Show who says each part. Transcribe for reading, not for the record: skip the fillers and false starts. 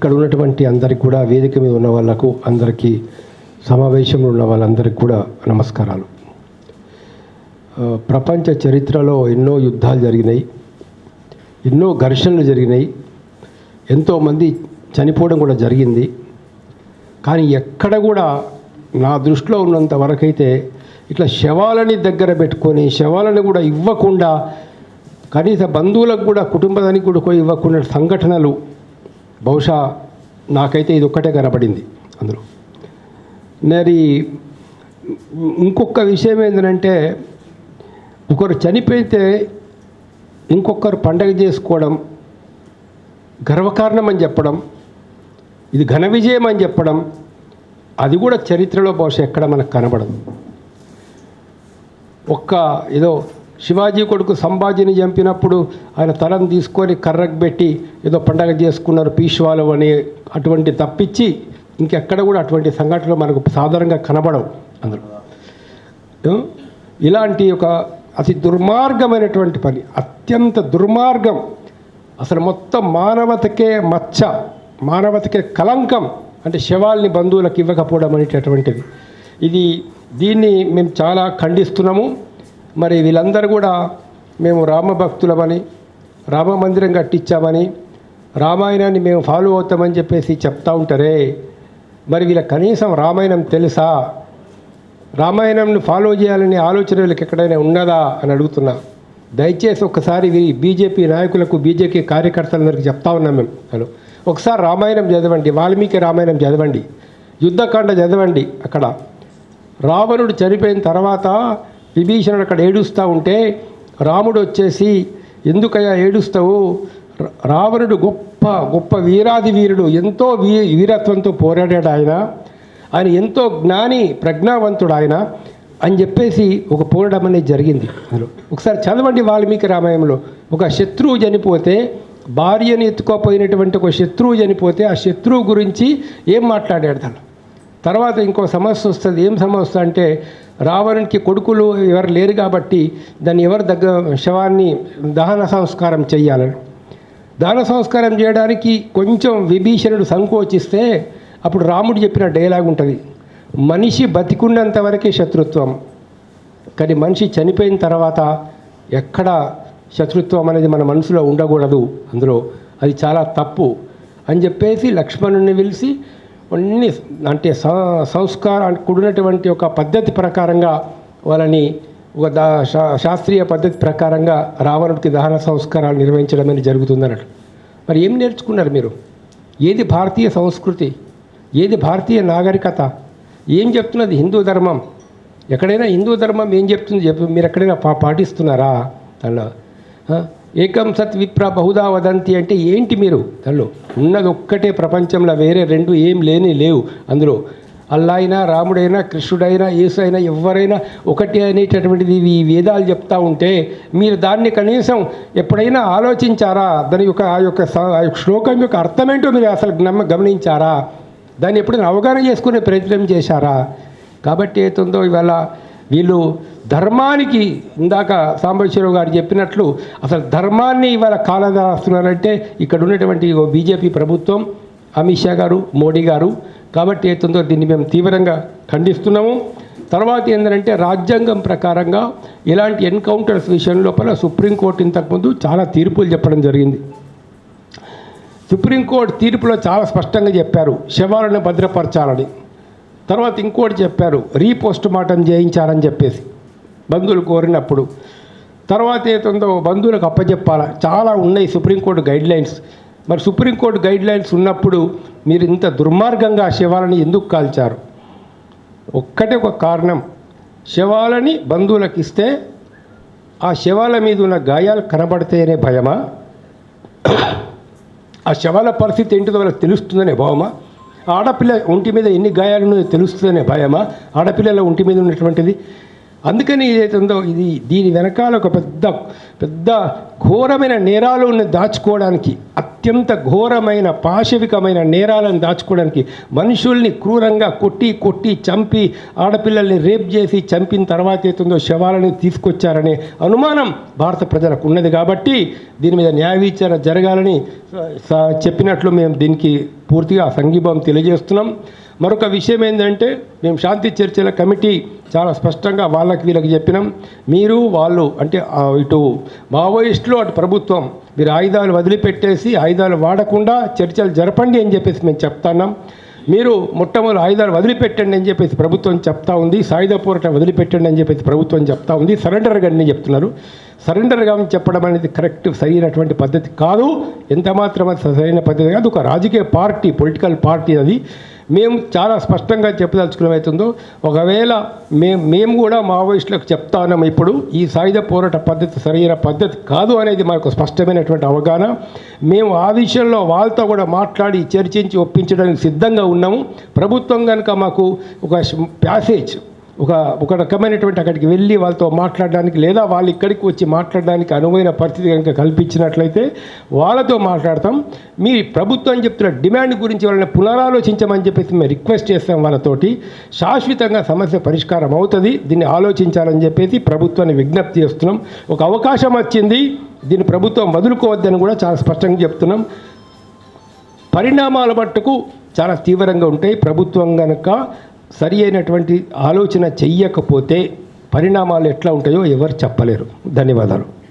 Speaker 1: ఇక్కడ ఉన్నటువంటి అందరికీ కూడా, వేదిక మీద ఉన్న వాళ్ళకు అందరికీ, సమావేశంలో ఉన్న వాళ్ళందరికీ కూడా నమస్కారాలు. ప్రపంచ చరిత్రలో ఎన్నో యుద్ధాలు జరిగినాయి, ఎన్నో ఘర్షణలు జరిగినాయి, ఎంతోమంది చనిపోవడం కూడా జరిగింది. కానీ ఎక్కడ కూడా నా దృష్టిలో ఉన్నంత వరకైతే ఇట్లా శవాలని దగ్గర పెట్టుకొని శవాలను కూడా ఇవ్వకుండా, కనీస బంధువులకు కూడా, కుటుంబానికి కూడా ఇవ్వకుండా సంఘటనలు బహుశా నాకైతే ఇది ఒక్కటే కనపడింది అందులో. మరి ఇంకొక విషయం ఏంటంటే, ఒకరు చనిపోతే ఇంకొకరు పండగ చేసుకోవడం గర్వకారణం అని చెప్పడం, ఇది ఘన విజయం అని చెప్పడం, అది కూడా చరిత్రలో బహుశా ఎక్కడ మనకు కనబడదు. ఏదో శివాజీ కొడుకు సంభాజీని చంపినప్పుడు ఆయన తలను తీసుకొని కర్రకు పెట్టి ఏదో పండగ చేసుకున్నారు పీష్వాలు అని, అటువంటి తప్పించి ఇంకెక్కడ కూడా అటువంటి సంఘటనలు మనకు సాధారణంగా కనబడవు అందులో. ఇలాంటి ఒక అతి దుర్మార్గమైనటువంటి పని, అత్యంత దుర్మార్గం, అసలు మొత్తం మానవతకే మచ్చ, మానవతకే కలంకం, అంటే శవాల్ని బంధువులకు ఇవ్వకపోవడం అనేటటువంటిది. దీన్ని మేము చాలా ఖండిస్తున్నాము. మరి వీళ్ళందరూ కూడా మేము రామభక్తులమని, రామ మందిరం కట్టించామని, రామాయణాన్ని మేము ఫాలో అవుతామని చెప్పేసి చెప్తా ఉంటారే, మరి వీళ్ళ కనీసం రామాయణం తెలుసా? రామాయణంను ఫాలో చేయాలనే ఆలోచన వీళ్ళకి ఎక్కడైనా ఉన్నదా అని అడుగుతున్నా. దయచేసి ఒకసారి బీజేపీ నాయకులకు, బీజేపీ కార్యకర్తలందరికీ చెప్తా ఉన్నాం మేము. ఒకసారి రామాయణం చదవండి, వాల్మీకి రామాయణం చదవండి, యుద్ధకాండ చదవండి. అక్కడ రావణుడు చనిపోయిన తర్వాత విభీషణుడు అక్కడ ఏడుస్తూ ఉంటే రాముడు వచ్చేసి, ఎందుకయ్యా ఏడుస్తావు? రావణుడు గొప్ప గొప్ప వీరాది వీరుడు, ఎంతో వీరత్వంతో పోరాడాడు ఆయన ఎంతో జ్ఞాని ప్రజ్ఞావంతుడు ఆయన అని చెప్పేసి ఒక పోరాటం అనేది జరిగింది. ఒకసారి చదవండి వాల్మీకి రామాయణంలో. ఒక శత్రువు చనిపోతే, భార్యని ఎత్తుకోపోయినటువంటి ఒక శత్రువు చనిపోతే ఆ శత్రువు గురించి ఏం మాట్లాడాడు దాని తర్వాత. ఇంకో సమస్య వస్తుంది. ఏం సమస్య అంటే, రావణునికి కొడుకులు ఎవరు లేరు కాబట్టి దాన్ని ఎవరు శవాన్ని దహన సంస్కారం చేయాలని, దహన సంస్కారం చేయడానికి కొంచెం విభీషణుడు సంకోచిస్తే అప్పుడు రాముడు చెప్పిన డైలాగ్ ఉంటుంది, మనిషి బతికున్నంత వరకే శత్రుత్వం, కానీ మనిషి చనిపోయిన తర్వాత ఎక్కడ శత్రుత్వం అనేది మన మనసులో ఉండకూడదు, అందులో అది చాలా తప్పు అని చెప్పేసి లక్ష్మణుని పిలిచి అన్ని అంటే సంస్కారానికి కూడినటువంటి ఒక పద్ధతి ప్రకారంగా వాళ్ళని ఒక శాస్త్రీయ పద్ధతి ప్రకారంగా రావణుడికి దహన సంస్కారాలు నిర్వహించడం అనేది జరుగుతుందన్నట్టు. మరి ఏం నేర్చుకున్నారు మీరు? ఏది భారతీయ సంస్కృతి? ఏది భారతీయ నాగరికత? ఏం చెప్తున్నది హిందూ ధర్మం? ఎక్కడైనా హిందూ ధర్మం ఏం చెప్తుంది మీరు ఎక్కడైనా పాటిస్తున్నారా? దానిలో ఏకం సత్ విప్ర బహుదా వదంతి అంటే ఏంటి? మీరు దానిలో ఉన్నది ఒక్కటే ప్రపంచంలో, వేరే రెండు ఏం లేవు అందులో. అల్లా అయినా, రాముడైనా, కృష్ణుడైనా, యేసు అయినా, ఎవరైనా ఒకటి అనేటటువంటిది ఈ వేదాలు చెప్తూ ఉంటే మీరు దాన్ని కనీసం ఎప్పుడైనా ఆలోచించారా? దాని యొక్క ఆ యొక్క శ్లోకం యొక్క అర్థమేంటో మీరు అసలు గమనించారా? దాన్ని ఎప్పుడైనా అవగాహన చేసుకునే ప్రయత్నం చేశారా? కాబట్టి ఏతుందో ఇవాళ వీళ్ళు ధర్మానికి, ఇందాక సాంబశివరావు గారు చెప్పినట్లు, అసలు ధర్మాన్ని ఇవాళ కాలదాస్తున్నారంటే ఇక్కడ ఉన్నటువంటి బీజేపీ ప్రభుత్వం, అమిత్ షా గారు, మోడీ గారు. కాబట్టి ఏతుందో దీన్ని మేము తీవ్రంగా ఖండిస్తున్నాము. తర్వాత ఏంటంటే, రాజ్యాంగం ప్రకారంగా ఇలాంటి ఎన్కౌంటర్స్ విషయం లోపల సుప్రీంకోర్టు ఇంతకుముందు చాలా తీర్పులు చెప్పడం జరిగింది. సుప్రీంకోర్టు తీర్పులో చాలా స్పష్టంగా చెప్పారు శవాలను భద్రపరచాలని. తర్వాత ఇంకోటి చెప్పారు, రీపోస్ట్ మార్టం చేయించాలని చెప్పేసి బంధువులు కోరినప్పుడు. తర్వాత ఏతుందో బంధువులకు అప్పచెప్పాలా, చాలా ఉన్నాయి సుప్రీంకోర్టు గైడ్లైన్స్. మరి సుప్రీంకోర్టు గైడ్లైన్స్ ఉన్నప్పుడు మీరు ఇంత దుర్మార్గంగా శవాలని ఎందుకు కాల్చారు? ఒక్కటే ఒక కారణం, శవాలని బంధువులకు ఇస్తే ఆ శవాల మీద ఉన్న గాయాలు కనబడితేనే భయమా? ఆ శవాల పరిస్థితి ఏంటిదో వాళ్ళకి తెలుస్తుందనే భయమా? ఆడపిల్ల ఒంటి మీద ఎన్ని గాయాలు ఉన్నాయో తెలుస్తుందనే భయమా ఆడపిల్లల ఒంటి మీద ఉన్నటువంటిది? అందుకని ఏదైతుందో దీని వెనకాల ఒక పెద్ద ఘోరమైన నేరాలను దాచుకోవడానికి, అత్యంత ఘోరమైన పాశవికమైన నేరాలను దాచుకోవడానికి, మనుషుల్ని క్రూరంగా కొట్టి చంపి, ఆడపిల్లల్ని రేప్ చేసి చంపిన తర్వాత ఏతుందో శవాలని తీసుకొచ్చారనే అనుమానం భారత ప్రజలకు ఉన్నది. కాబట్టి దీని మీద న్యాయ విచారణ జరగాలని చెప్పినట్లు మేము దీనికి పూర్తిగా సంఘీభావం తెలియజేస్తున్నాం. మరొక విషయం ఏంటంటే మేము శాంతి చర్చల కమిటీ చాలా స్పష్టంగా వీళ్ళకి చెప్పినాం. మీరు వాళ్ళు అంటే ఇటు మావోయిస్టులు అటు ప్రభుత్వం మీరు ఆయుధాలు వదిలిపెట్టేసి ఆయుధాలు వాడకుండా చర్చలు జరపండి అని చెప్పేసి మేము చెప్తున్నాం. మీరు మొట్టమొదటి ఆయుధాలు వదిలిపెట్టండి అని చెప్పేసి ప్రభుత్వం చెప్తా ఉంది. సాయుధ పోరాటం వదిలిపెట్టండి అని చెప్పేసి ప్రభుత్వం చెప్తా ఉంది. సరెండర్ కానీ చెప్తున్నారు. సరెండర్ కానీ చెప్పడం అనేది కరెక్ట్ సరైనటువంటి పద్ధతి కాదు. ఎంత మాత్రం అది సరైన పద్ధతి కాదు. ఒక రాజకీయ పార్టీ పొలిటికల్ పార్టీ అది. మేము చాలా స్పష్టంగా చెప్పదలుచుకున్నమవుతుందో ఒకవేళ మేము కూడా మావోయిస్టులకు చెప్తా ఉన్నాము. ఇప్పుడు ఈ సాయుధ పోరాట పద్ధతి సరైన పద్ధతి కాదు అనేది మాకు స్పష్టమైనటువంటి అవగాహన. మేము ఆ విషయంలో వాళ్ళతో కూడా మాట్లాడి చర్చించి ఒప్పించడానికి సిద్ధంగా ఉన్నాము. ప్రభుత్వం కనుక మాకు ఒక ప్యాసేజ్ ఒక రకమైనటువంటి అక్కడికి వెళ్ళి వాళ్ళతో మాట్లాడడానికి లేదా వాళ్ళు ఇక్కడికి వచ్చి మాట్లాడడానికి అనువైన పరిస్థితి కనుక కల్పించినట్లయితే వాళ్ళతో మాట్లాడతాం. మీ ప్రభుత్వం చెప్తున్న డిమాండ్ గురించి వాళ్ళని పునరాలోచించమని చెప్పేసి మేము రిక్వెస్ట్ చేస్తాం. వాళ్ళతోటి శాశ్వతంగా సమస్య పరిష్కారం అవుతుంది. దీన్ని ఆలోచించాలని చెప్పేసి ప్రభుత్వాన్ని విజ్ఞప్తి చేస్తున్నాం. ఒక అవకాశం వచ్చింది, దీన్ని ప్రభుత్వం వదులుకోవద్దని కూడా చాలా స్పష్టంగా చెప్తున్నాం. పరిణామాల మట్టుకు చాలా తీవ్రంగా ఉంటాయి. ప్రభుత్వం కనుక సరి అయినటువంటి ఆలోచన చెయ్యకపోతే పరిణామాలు ఎట్లా ఉంటాయో ఎవరు చెప్పలేరు. ధన్యవాదాలు.